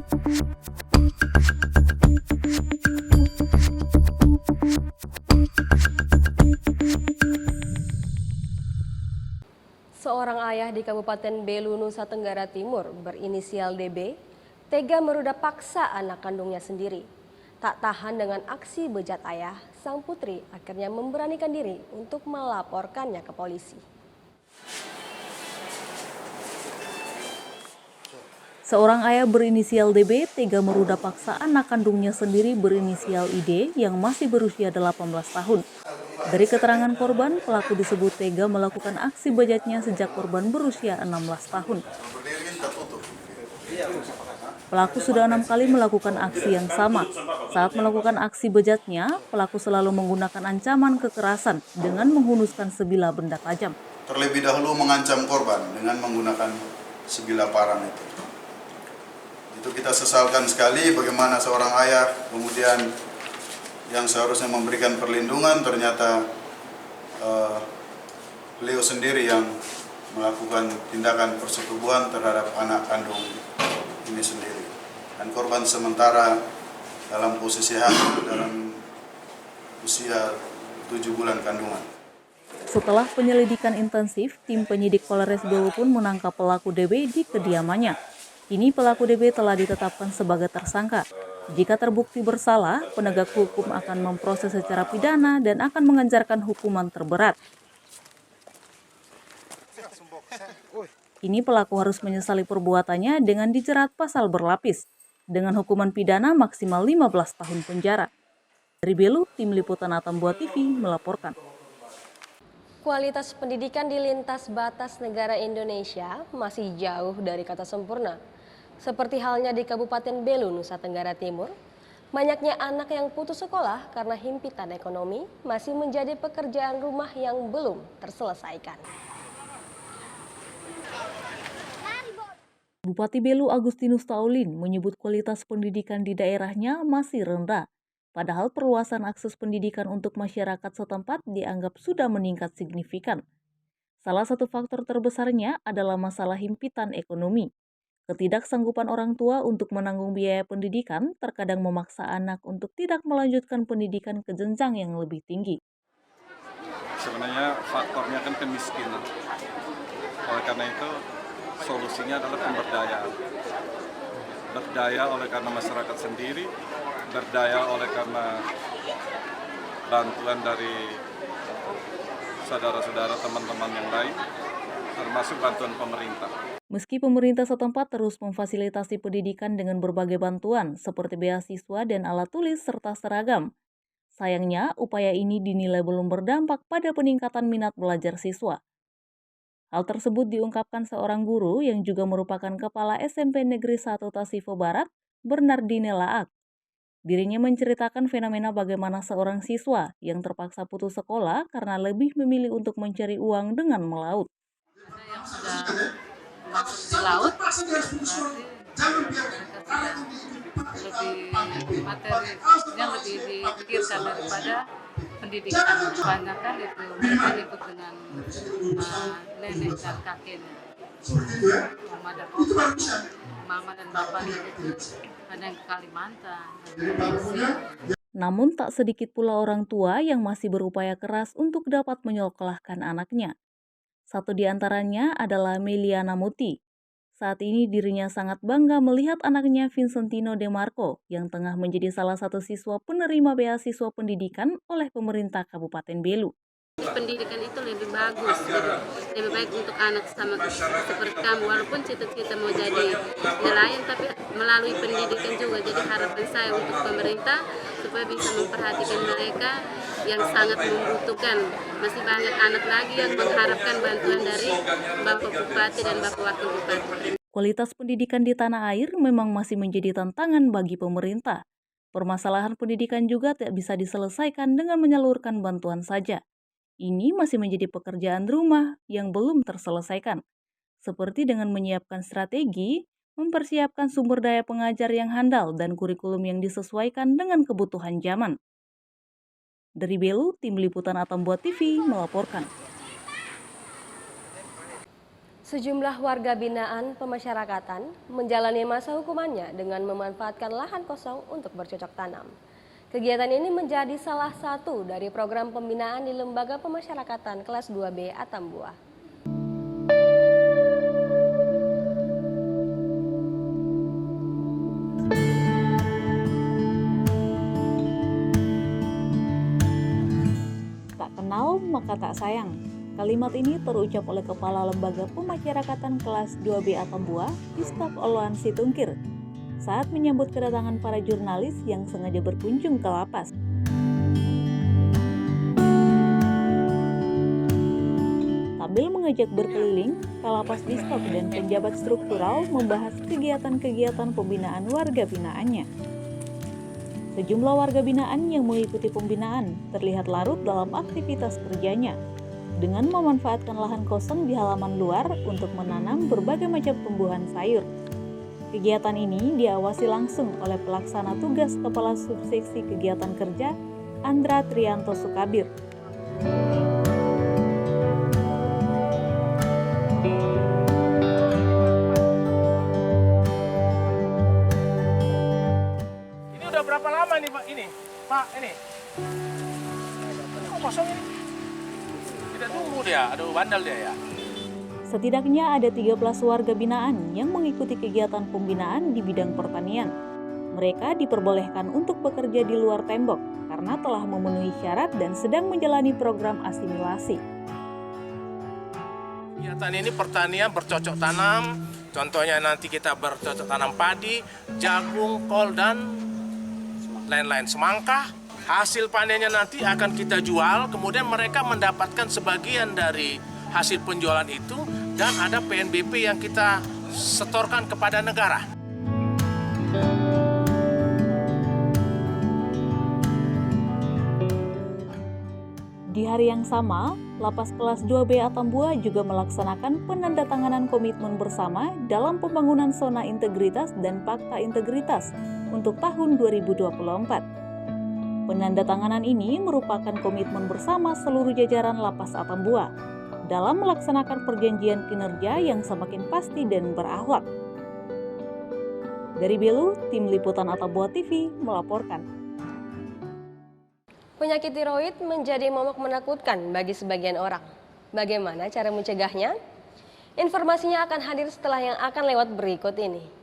Seorang ayah di Kabupaten Belu, Nusa Tenggara Timur berinisial DB tega meruda paksa anak kandungnya sendiri. Tak tahan dengan aksi bejat ayah, sang putri akhirnya memberanikan diri untuk melaporkannya ke polisi. Seorang ayah berinisial DB tega meruda paksa anak kandungnya sendiri berinisial ID yang masih berusia 18 tahun. Dari keterangan korban, pelaku disebut tega melakukan aksi bejatnya sejak korban berusia 16 tahun. Pelaku sudah 6 kali melakukan aksi yang sama. Saat melakukan aksi bejatnya, pelaku selalu menggunakan ancaman kekerasan dengan menghunuskan sebilah benda tajam. Terlebih dahulu mengancam korban dengan menggunakan sebilah parang itu. Itu kita sesalkan sekali bagaimana seorang ayah kemudian yang seharusnya memberikan perlindungan ternyata beliau sendiri yang melakukan tindakan persetubuhan terhadap anak kandung ini sendiri. Dan korban sementara dalam posisi hamil dalam usia 7 bulan kandungan. Setelah penyelidikan intensif, tim penyidik Polres Belu pun menangkap pelaku DB di kediamannya. Kini pelaku DB telah ditetapkan sebagai tersangka. Jika terbukti bersalah, penegak hukum akan memproses secara pidana dan akan mengejarkan hukuman terberat. Kini pelaku harus menyesali perbuatannya dengan dijerat pasal berlapis, dengan hukuman pidana maksimal 15 tahun penjara. Dari Belu, Tim Liputan Atambua TV melaporkan. Kualitas pendidikan di lintas batas negara Indonesia masih jauh dari kata sempurna. Seperti halnya di Kabupaten Belu, Nusa Tenggara Timur, banyaknya anak yang putus sekolah karena himpitan ekonomi masih menjadi pekerjaan rumah yang belum terselesaikan. Bupati Belu Agustinus Taulin menyebut kualitas pendidikan di daerahnya masih rendah. Padahal perluasan akses pendidikan untuk masyarakat setempat dianggap sudah meningkat signifikan. Salah satu faktor terbesarnya adalah masalah himpitan ekonomi. Ketidaksanggupan orang tua untuk menanggung biaya pendidikan terkadang memaksa anak untuk tidak melanjutkan pendidikan ke jenjang yang lebih tinggi. Sebenarnya faktornya kan kemiskinan. Oleh karena itu solusinya adalah pemberdayaan. Berdaya oleh karena masyarakat sendiri, berdaya oleh karena bantuan dari saudara-saudara teman-teman yang lain, termasuk bantuan pemerintah. Meski pemerintah setempat terus memfasilitasi pendidikan dengan berbagai bantuan seperti beasiswa dan alat tulis serta seragam, sayangnya upaya ini dinilai belum berdampak pada peningkatan minat belajar siswa. Hal tersebut diungkapkan seorang guru yang juga merupakan Kepala SMP Negeri 1 Tasifo Barat, Bernardine Laak. Dirinya menceritakan fenomena bagaimana seorang siswa yang terpaksa putus sekolah karena lebih memilih untuk mencari uang dengan melaut. Yang sudah masuk di laut berarti lebih materinya lebih dipikirkan daripada pendidikan. Kebanyakan itu mereka ikut dengan nenek dan kakeknya, mama dan opa, mama dan bapaknya itu ada yang ke Kalimantan. Namun tak sedikit pula orang tua yang masih berupaya keras untuk dapat menyekolahkan anaknya. Satu di antaranya adalah Meliana Muti. Saat ini dirinya sangat bangga melihat anaknya Vincentino De Marco yang tengah menjadi salah satu siswa penerima beasiswa pendidikan oleh pemerintah Kabupaten Belu. Pendidikan itu lebih bagus, lebih baik untuk anak sama seperti kamu. Walaupun cita-cita mau jadi nelayan, tapi melalui pendidikan juga. Jadi harapan saya untuk pemerintah supaya bisa memperhatikan mereka yang sangat membutuhkan. Masih banyak anak lagi yang mengharapkan bantuan dari Bapak Bupati dan Bapak Wakil Bupati. Kualitas pendidikan di tanah air memang masih menjadi tantangan bagi pemerintah. Permasalahan pendidikan juga tidak bisa diselesaikan dengan menyalurkan bantuan saja. Ini masih menjadi pekerjaan rumah yang belum terselesaikan, seperti dengan menyiapkan strategi, mempersiapkan sumber daya pengajar yang handal dan kurikulum yang disesuaikan dengan kebutuhan zaman. Dari Belu, Tim Liputan Atambua TV melaporkan. Sejumlah warga binaan pemasyarakatan menjalani masa hukumannya dengan memanfaatkan lahan kosong untuk bercocok tanam. Kegiatan ini menjadi salah satu dari program pembinaan di Lembaga Pemasyarakatan kelas 2B Atambua. Tak kenal maka tak sayang. Kalimat ini terucap oleh Kepala Lembaga Pemasyarakatan kelas 2B Atambua, Istaf Oloan Situngkir, saat menyambut kedatangan para jurnalis yang sengaja berkunjung ke lapas. Sambil mengajak berkeliling, Kalapas Distop dan penjabat struktural membahas kegiatan-kegiatan pembinaan warga binaannya. Sejumlah warga binaan yang mengikuti pembinaan terlihat larut dalam aktivitas kerjanya, dengan memanfaatkan lahan kosong di halaman luar untuk menanam berbagai macam tumbuhan sayur. Kegiatan ini diawasi langsung oleh pelaksana tugas Kepala Subseksi Kegiatan Kerja, Andra Trianto Sukabir. Ini udah berapa lama nih Pak ini? Pak ini? Kok kosong ini? Tidak tunggu dia, aduh bandel dia ya. Setidaknya ada 13 warga binaan yang mengikuti kegiatan pembinaan di bidang pertanian. Mereka diperbolehkan untuk bekerja di luar tembok karena telah memenuhi syarat dan sedang menjalani program asimilasi. Kegiatan ini pertanian bercocok tanam, contohnya nanti kita bercocok tanam padi, jagung, kol, dan lain-lain, semangka. Hasil panennya nanti akan kita jual, kemudian mereka mendapatkan sebagian dari hasil penjualan itu dan ada PNBP yang kita setorkan kepada negara. Di hari yang sama, Lapas kelas 2B Atambua juga melaksanakan penandatanganan komitmen bersama dalam pembangunan zona integritas dan fakta integritas untuk tahun 2024. Penandatanganan ini merupakan komitmen bersama seluruh jajaran Lapas Atambua dalam melaksanakan perjanjian kinerja yang semakin pasti dan berakhlak. Dari Belu, Tim Liputan Atambua TV melaporkan. Penyakit tiroid menjadi momok menakutkan bagi sebagian orang. Bagaimana cara mencegahnya? Informasinya akan hadir setelah yang akan lewat berikut ini.